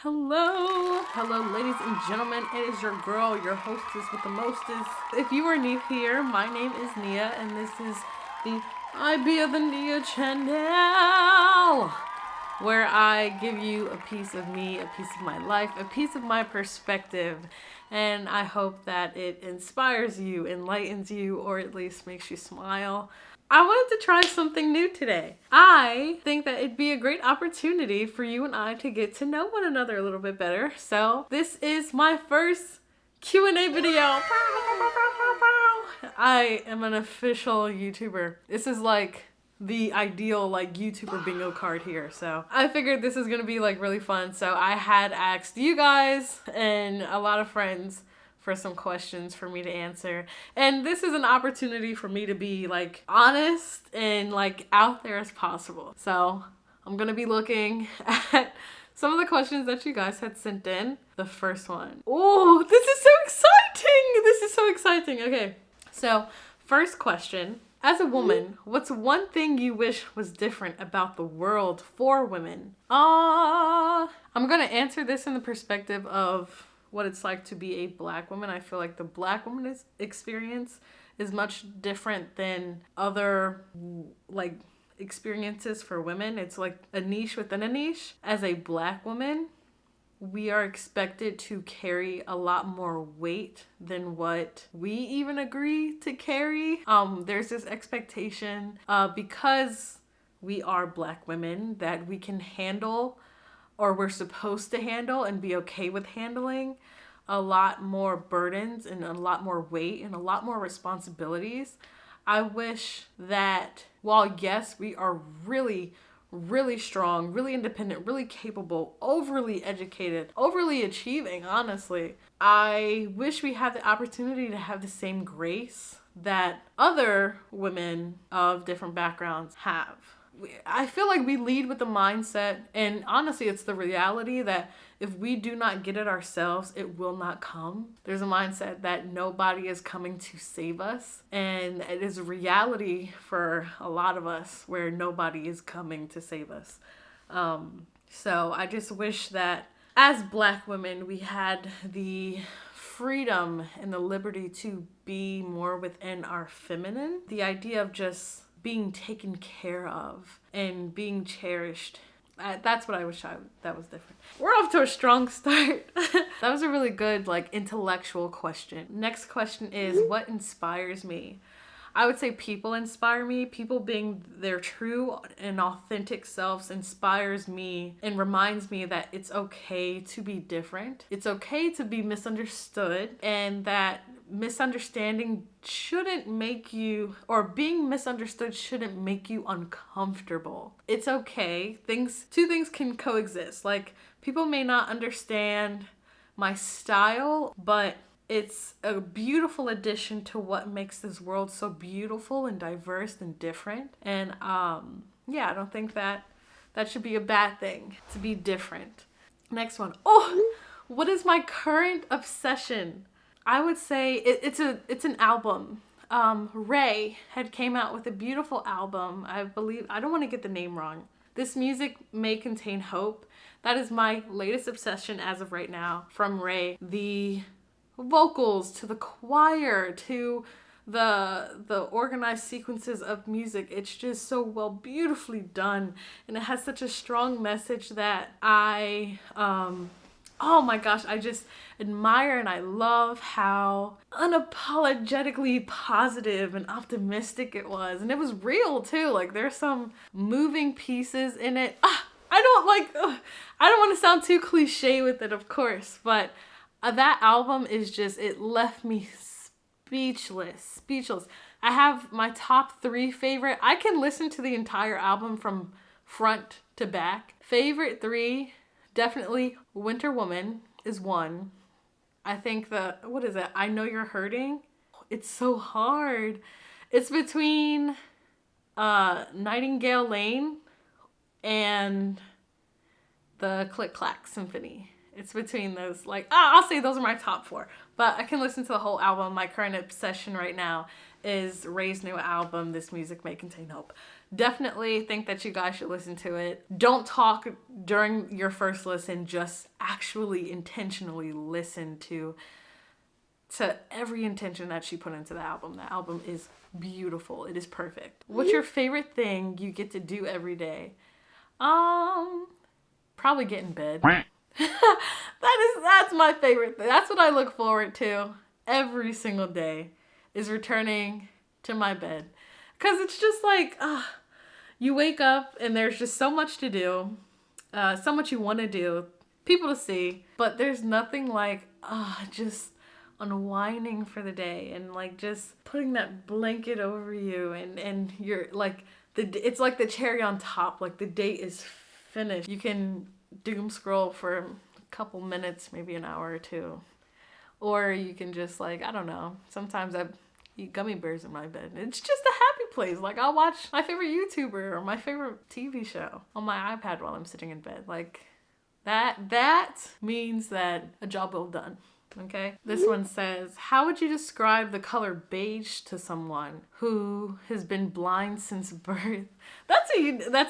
Hello, ladies and gentlemen. It is your girl, your hostess with the mostest. If you are new here, my name is Nia, and this is the I Be of the Nia channel, where I give you a piece of me, a piece of my life, a piece of my perspective, and I hope that it inspires you, enlightens you, or at least makes you smile. I wanted to try something new today. I think that it'd be a great opportunity for you and I to get to know one another a little bit better. So this is my first Q&A video. I am an official YouTuber. This is like the ideal YouTuber bingo card here. So I figured this is gonna be really fun. So I had asked you guys and a lot of friends for some questions for me to answer. And this is an opportunity for me to be honest and out there as possible. So I'm gonna be looking at some of the questions that you guys had sent in. The first one. Oh, this is so exciting! This is so exciting. Okay, so first question. As a woman, what's one thing you wish was different about the world for women? I'm gonna answer this in the perspective of what it's like to be a Black woman. I feel like the Black woman experience is much different than other experiences for women. It's like a niche within a niche. As a Black woman, we are expected to carry a lot more weight than what we even agree to carry. There's this expectation because we are Black women that we can handle, or we're supposed to handle and be okay with handling, a lot more burdens and a lot more weight and a lot more responsibilities. I wish that while yes, we are really strong, really independent, really capable, overly educated, overly achieving, honestly, I wish we had the opportunity to have the same grace that other women of different backgrounds have. I feel like we lead with the mindset, and honestly, it's the reality that if we do not get it ourselves, it will not come. There's a mindset that nobody is coming to save us, and it is a reality for a lot of us where nobody is coming to save us. So I just wish that as Black women, we had the freedom and the liberty to be more within our feminine. The idea of just being taken care of and being cherished. That's what I wish that was different. We're off to a strong start. That was a really good intellectual question. Next question is, what inspires me? I would say people inspire me. People being their true and authentic selves inspires me and reminds me that it's okay to be different. It's okay to be misunderstood, and that misunderstanding shouldn't make you, or being misunderstood shouldn't make you uncomfortable. It's okay. Two things can coexist. People may not understand my style, but it's a beautiful addition to what makes this world so beautiful and diverse and different. And I don't think that should be a bad thing, to be different. Next one. Oh, what is my current obsession? I would say it's an album. Ray had came out with a beautiful album. I believe, I don't want to get the name wrong. This music may contain hope. That is my latest obsession as of right now from Ray. The vocals to the choir to the organized sequences of music, it's just so well, beautifully done, and it has such a strong message that I oh my gosh, I just admire, and I love how unapologetically positive and optimistic it was. And it was real too. There's some moving pieces in it. I don't want to sound too cliche with it, of course, but that album is just, it left me speechless. I have my top 3 favorite. I can listen to the entire album from front to back. Favorite 3, definitely Winter Woman is 1. I think what is it? I Know You're Hurting. It's so hard. It's between Nightingale Lane and the Click Clack Symphony. It's between those. I'll say those are my top 4. But I can listen to the whole album. My current obsession right now is Ray's new album, This Music May Contain Hope. definitely think that you guys should listen to it. Don't talk during your first listen, just actually intentionally listen to every intention that she put into the album. The album is beautiful. It is perfect. What's your favorite thing you get to do every day? Probably get in bed. That's my favorite thing. That's what I look forward to every single day, is returning to my bed. Cause it's just like, you wake up and there's just so much to do, so much you want to do, people to see, but there's nothing like just unwinding for the day and like just putting that blanket over you and you're like it's like the cherry on top. Like the day is finished. You can doom scroll for a couple minutes, maybe an hour or two, or you can just like, I don't know. Sometimes I eat gummy bears in my bed. It's just a happy place. Like I'll watch my favorite YouTuber or my favorite TV show on my iPad while I'm sitting in bed. Like that means that a job well done. Okay. This one says, how would you describe the color beige to someone who has been blind since birth? That's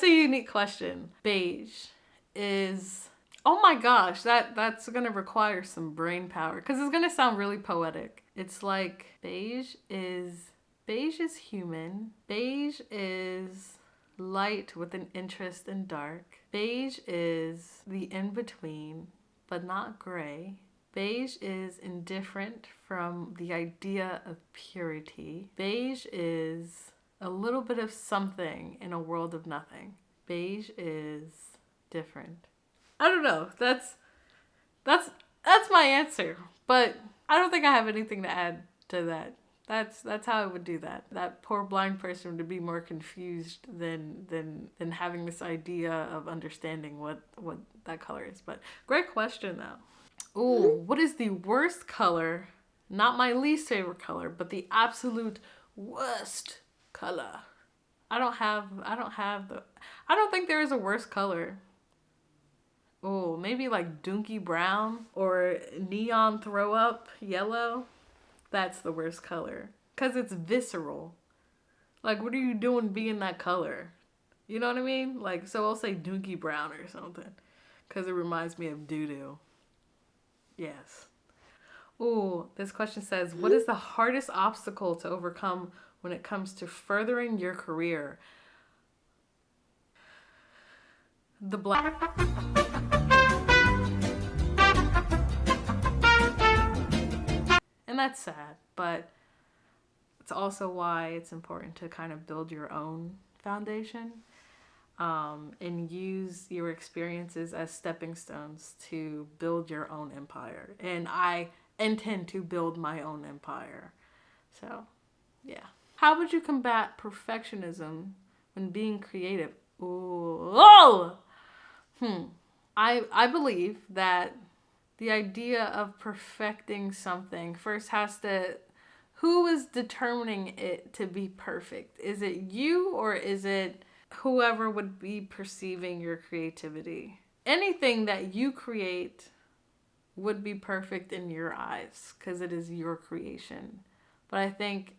a unique question. Beige is, oh my gosh, that's gonna require some brain power because it's gonna sound really poetic. It's like beige is human. Beige is light with an interest in dark. Beige is the in-between, but not gray. Beige is indifferent from the idea of purity. Beige is a little bit of something in a world of nothing. Beige is different. I don't know. That's my answer. But I don't think I have anything to add to that. That's how I would do that. That poor blind person would be more confused than having this idea of understanding what that color is. But great question though. Ooh, what is the worst color? Not my least favorite color, but the absolute worst color. I don't think there is a worst color. Oh, maybe like Dookie brown or neon throw up yellow. That's the worst color. Cause it's visceral. Like, what are you doing being that color? You know what I mean? Like, so I'll say Dookie brown or something. Cause it reminds me of doo-doo. Yes. Ooh, this question says, what is the hardest obstacle to overcome when it comes to furthering your career? The black. And that's sad, but it's also why it's important to kind of build your own foundation. And use your experiences as stepping stones to build your own empire. And I intend to build my own empire. So, yeah. How would you combat perfectionism when being creative? Ooh. Oh! I believe that the idea of perfecting something first has to... Who is determining it to be perfect? Is it you or is it whoever would be perceiving your creativity? Anything that you create would be perfect in your eyes because it is your creation. But I think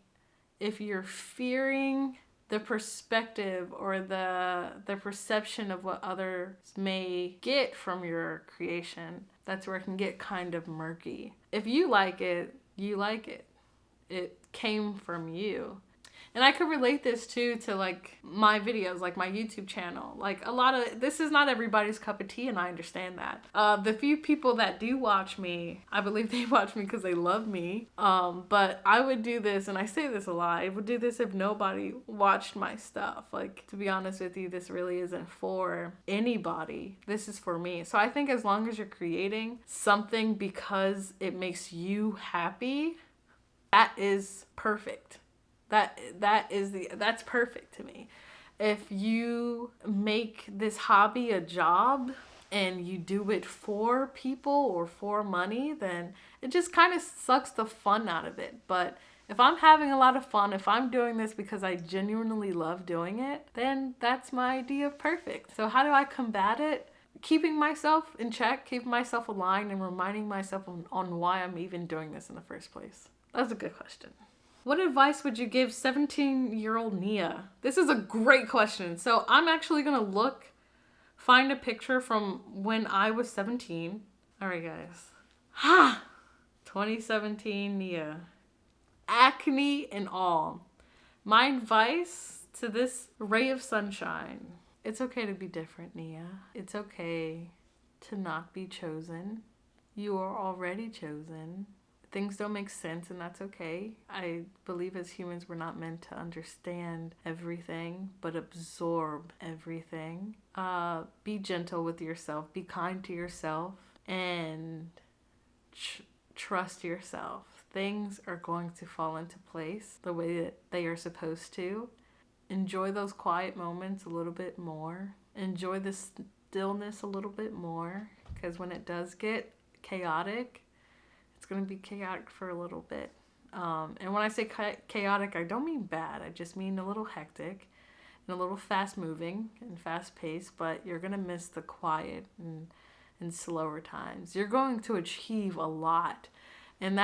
if you're fearing the perspective or the perception of what others may get from your creation, that's where it can get kind of murky. If you like it, you like it. It came from you. And I could relate this too to like my videos, like my YouTube channel. Like this is not everybody's cup of tea, and I understand that. The few people that do watch me, I believe they watch me because they love me. But I would do this, and I say this a lot, I would do this if nobody watched my stuff. Like, to be honest with you, this really isn't for anybody. This is for me. So I think as long as you're creating something because it makes you happy, that is perfect. That's perfect to me. If you make this hobby a job and you do it for people or for money, then it just kind of sucks the fun out of it. But if I'm having a lot of fun, if I'm doing this because I genuinely love doing it, then that's my idea of perfect. So how do I combat it? Keeping myself in check, keeping myself aligned, and reminding myself on why I'm even doing this in the first place. That's a good question. What advice would you give 17-year-old Nia? This is a great question. So I'm actually going to find a picture from when I was 17. All right, guys. 2017 Nia. Acne and all. My advice to this ray of sunshine. It's okay to be different, Nia. It's okay to not be chosen. You are already chosen. Things don't make sense, and that's okay. I believe as humans, we're not meant to understand everything, but absorb everything. Be gentle with yourself. Be kind to yourself, and trust yourself. Things are going to fall into place the way that they are supposed to. Enjoy those quiet moments a little bit more. Enjoy the stillness a little bit more, because when it does get chaotic, it's going to be chaotic for a little bit. And when I say chaotic, I don't mean bad. I just mean a little hectic and a little fast moving and fast paced, but you're going to miss the quiet and slower times. You're going to achieve a lot. And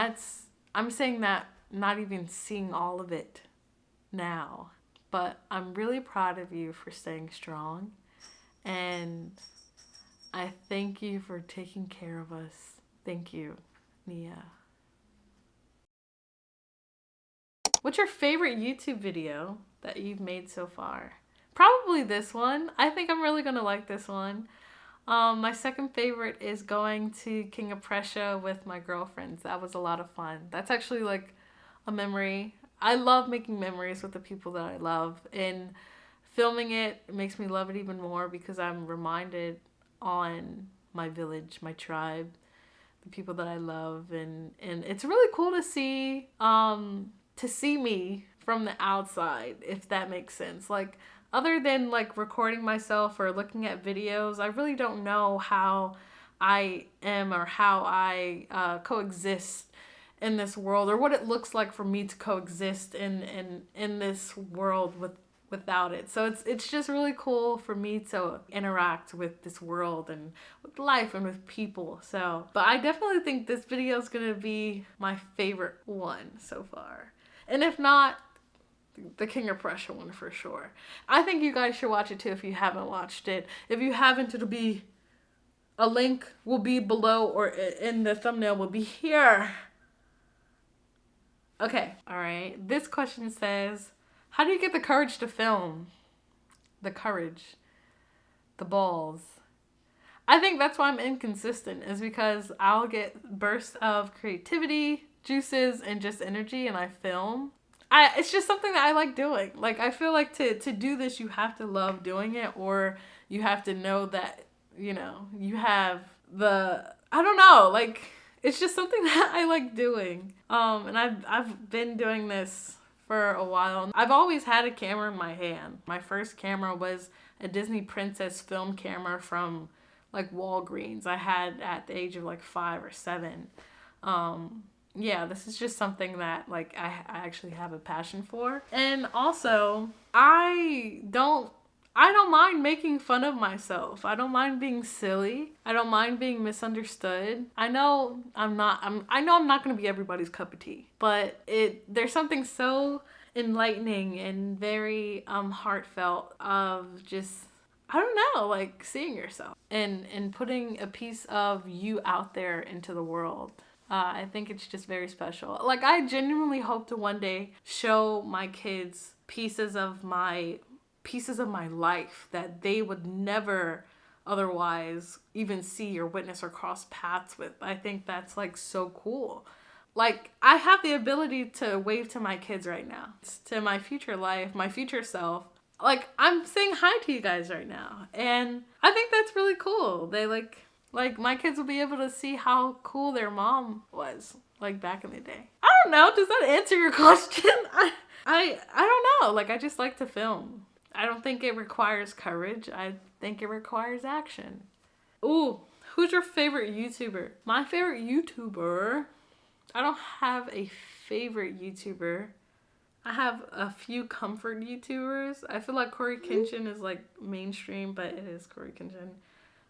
I'm saying that not even seeing all of it now, but I'm really proud of you for staying strong. And I thank you for taking care of us. Thank you, Nia. What's your favorite YouTube video that you've made so far? Probably this one. I think I'm really gonna like this one. My second favorite is going to King of Prussia with my girlfriends. That was a lot of fun. That's actually like a memory. I love making memories with the people that I love, and filming it makes me love it even more because I'm reminded on my village, my tribe, the people that I love, and it's really cool to see me from the outside, if that makes sense. Like, other than like recording myself or looking at videos, I really don't know how I am or how I coexist in this world, or what it looks like for me to coexist in this world without it. So it's just really cool for me to interact with this world and with life and with people. So, but I definitely think this video is gonna be my favorite one so far, and if not, the King of Prussia one for sure. I think you guys should watch it too if you haven't watched it. If you haven't, a link will be below, or in the thumbnail will be here. Okay, all right. This question says, how do you get the courage to film? The courage, the balls. I think that's why I'm inconsistent, is because I'll get bursts of creativity, juices, and just energy, and I film. It's just something that I like doing. Like, I feel like to do this, you have to love doing it, or you have to know that, you have I don't know, like, it's just something that I like doing. And I've been doing this for a while. I've always had a camera in my hand. My first camera was a Disney Princess film camera from like Walgreens. I had at the age of like 5 or 7. Yeah, this is just something that like I actually have a passion for. And also, I don't mind making fun of myself. I don't mind being silly. I don't mind being misunderstood. I know I'm not going to be everybody's cup of tea, but there's something so enlightening and very heartfelt of just, I don't know, like seeing yourself and putting a piece of you out there into the world. I think it's just very special. Like, I genuinely hope to one day show my kids pieces of my life that they would never otherwise even see or witness or cross paths with. I think that's like so cool. Like, I have the ability to wave to my kids right now, to my future life, my future self. Like, I'm saying hi to you guys right now, and I think that's really cool. They like my kids will be able to see how cool their mom was like back in the day. I don't know, does that answer your question? I don't know. Like, I just like to film. I don't think it requires courage. I think it requires action. Ooh, who's your favorite YouTuber? My favorite YouTuber, I don't have a favorite YouTuber. I have a few comfort YouTubers. I feel like Cory Kenshin is like mainstream, but it is Cory Kenshin.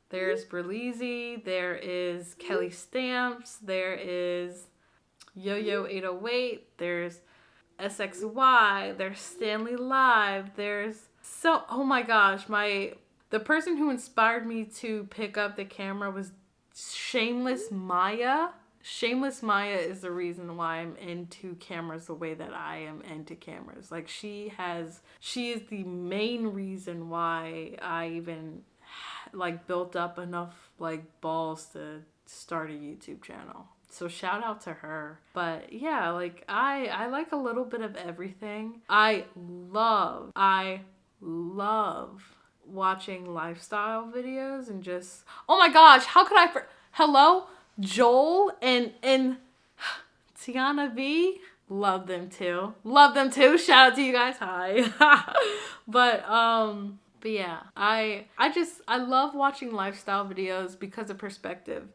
There's Berleezy, there is Kelly Stamps, there is Yo-Yo 808, there's SXY, there's Stanley Live, there's oh my gosh, the person who inspired me to pick up the camera was Shameless Maya. Shameless Maya is the reason why I'm into cameras the way that I am into cameras. Like she is the main reason why I even like built up enough like balls to start a YouTube channel. So shout out to her. But yeah, like I like a little bit of everything. I love watching lifestyle videos and just, oh my gosh, how could hello, Joel and Tiana V, love them too, shout out to you guys, hi. But yeah, I love watching lifestyle videos because of perspective.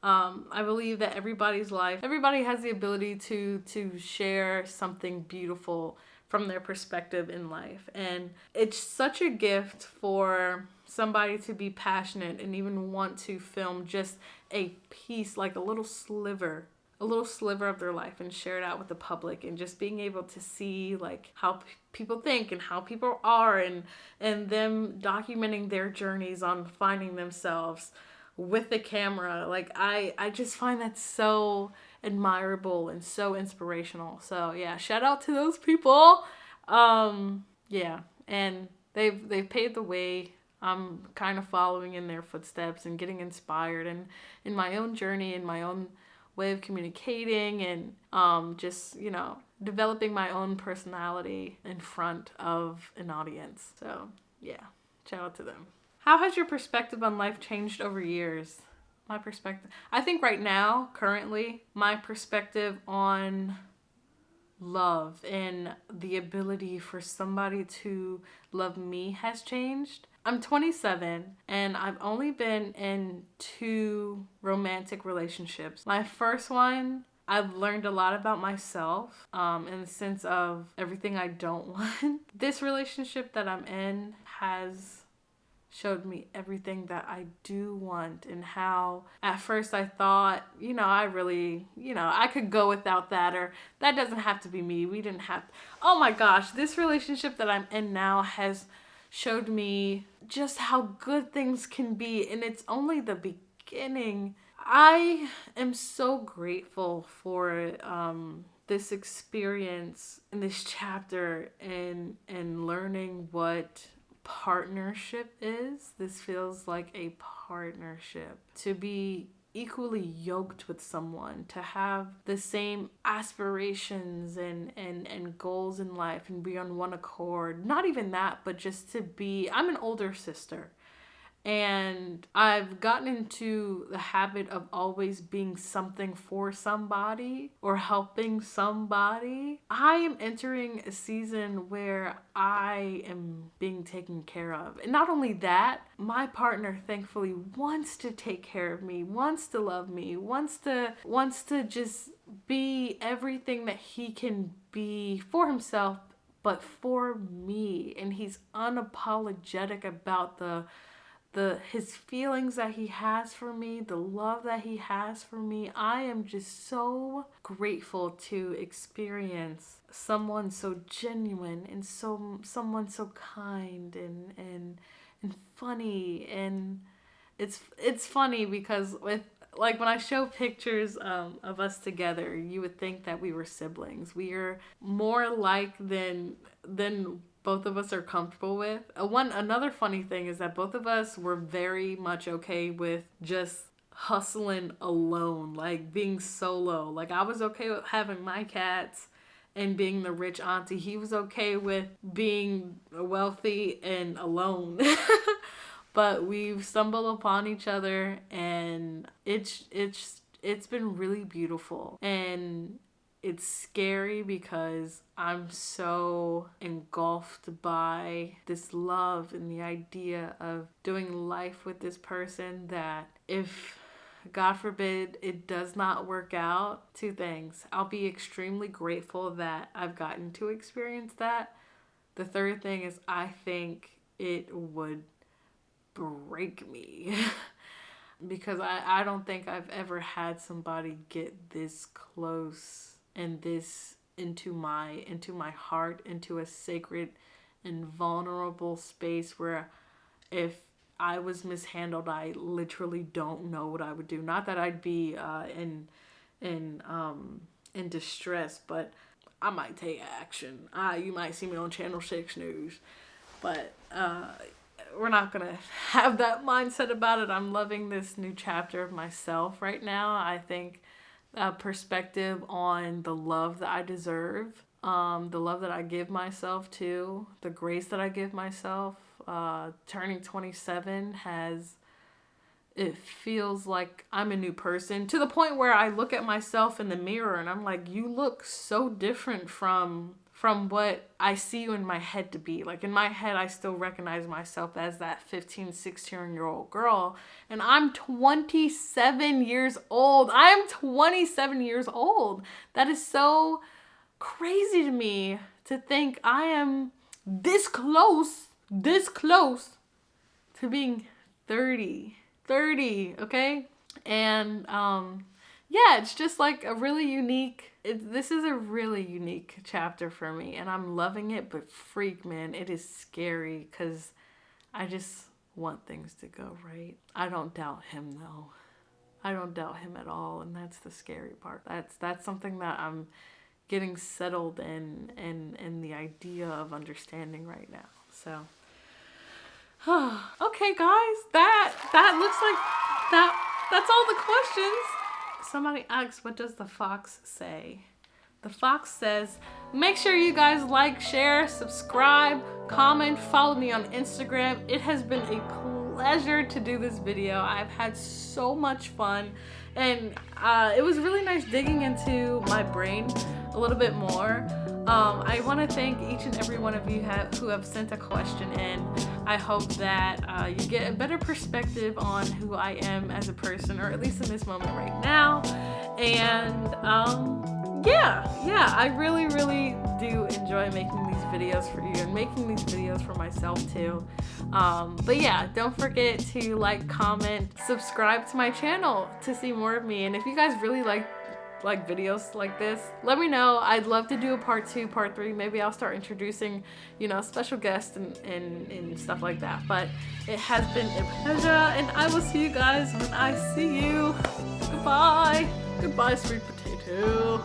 I believe that everybody has the ability to share something beautiful from their perspective in life. And it's such a gift for somebody to be passionate and even want to film just a piece, like a little sliver of their life and share it out with the public, and just being able to see like how people think and how people are, and them documenting their journeys on finding themselves with the camera. Like I just find that so admirable and so inspirational. So yeah, shout out to those people. Yeah, and they've paved the way. I'm kind of following in their footsteps and getting inspired, and in my own journey, in my own way of communicating, and just, you know, developing my own personality in front of an audience. So yeah, shout out to them. How has your perspective on life changed over years? My perspective, I think right now, currently, my perspective on love and the ability for somebody to love me has changed. I'm 27 and I've only been in 2 romantic relationships. My first one, I've learned a lot about myself, in the sense of everything I don't want. This relationship that I'm in has showed me everything that I do want, and how at first I thought, you know, I really, you know, I could go without that, or that doesn't have to be me. We didn't have, oh my gosh, this relationship that I'm in now has showed me just how good things can be, and it's only the beginning. I am so grateful for this experience in this chapter, and learning what partnership is. This feels like a partnership. To be equally yoked with someone, to have the same aspirations and goals in life, and be on one accord. Not even that, but just to be, I'm an older sister. And I've gotten into the habit of always being something for somebody or helping somebody. I am entering a season where I am being taken care of. And not only that, my partner thankfully wants to take care of me, wants to love me, wants to just be everything that he can be for himself, but for me. And he's unapologetic about his feelings that he has for me, the love that he has for me. I am just so grateful to experience someone so genuine, and someone so kind and funny. And it's funny because with, like, when I show pictures of us together, you would think that we were siblings. We are more alike than both of us are comfortable with. Another funny thing is that both of us were very much okay with just hustling alone, like being solo. Like, I was okay with having my cats and being the rich auntie. He was okay with being wealthy and alone. But we've stumbled upon each other, and it's been really beautiful. And it's scary because I'm so engulfed by this love and the idea of doing life with this person, that if, God forbid, it does not work out, 2 things. I'll be extremely grateful that I've gotten to experience that. The third thing is, I think it would break me. Because I don't think I've ever had somebody get this close and this into my heart, into a sacred and vulnerable space where if I was mishandled, I literally don't know what I would do. Not that I'd be in distress, but I might take action. You might see me on Channel 6 News, but we're not gonna have that mindset about it. I'm loving this new chapter of myself right now. I think a perspective on the love that I deserve, the love that I give myself to, the grace that I give myself. Turning 27 it feels like I'm a new person, to the point where I look at myself in the mirror and I'm like, you look so different from what I see you in my head to be. Like in my head, I still recognize myself as that 15, 16-year-old girl. And I'm 27 years old. I am 27 years old. That is so crazy to me to think I am this close to being 30, okay? And yeah, it's just like a really unique, this is a really unique chapter for me, and I'm loving it, but freak, man, it is scary because I just want things to go right. I don't doubt him though. I don't doubt him at all, and that's the scary part. That's something that I'm getting settled in the idea of understanding right now. So okay, guys, that looks like that's all the questions. Somebody asks, what does the fox say? The fox says, make sure you guys like, share, subscribe, comment, follow me on Instagram. It has been a pleasure to do this video. I've had so much fun, and it was really nice digging into my brain a little bit more. I want to thank each and every one of you who have sent a question in. I hope that you get a better perspective on who I am as a person, or at least in this moment right now. And yeah, I really do enjoy making these videos for you and making these videos for myself too. But yeah, don't forget to like, comment, subscribe to my channel to see more of me. And if you guys really like videos like this, let me know. I'd love to do a part 2, part 3. Maybe I'll start introducing, special guests and stuff like that. But it has been a pleasure, and I will see you guys when I see you. Goodbye, sweet potato.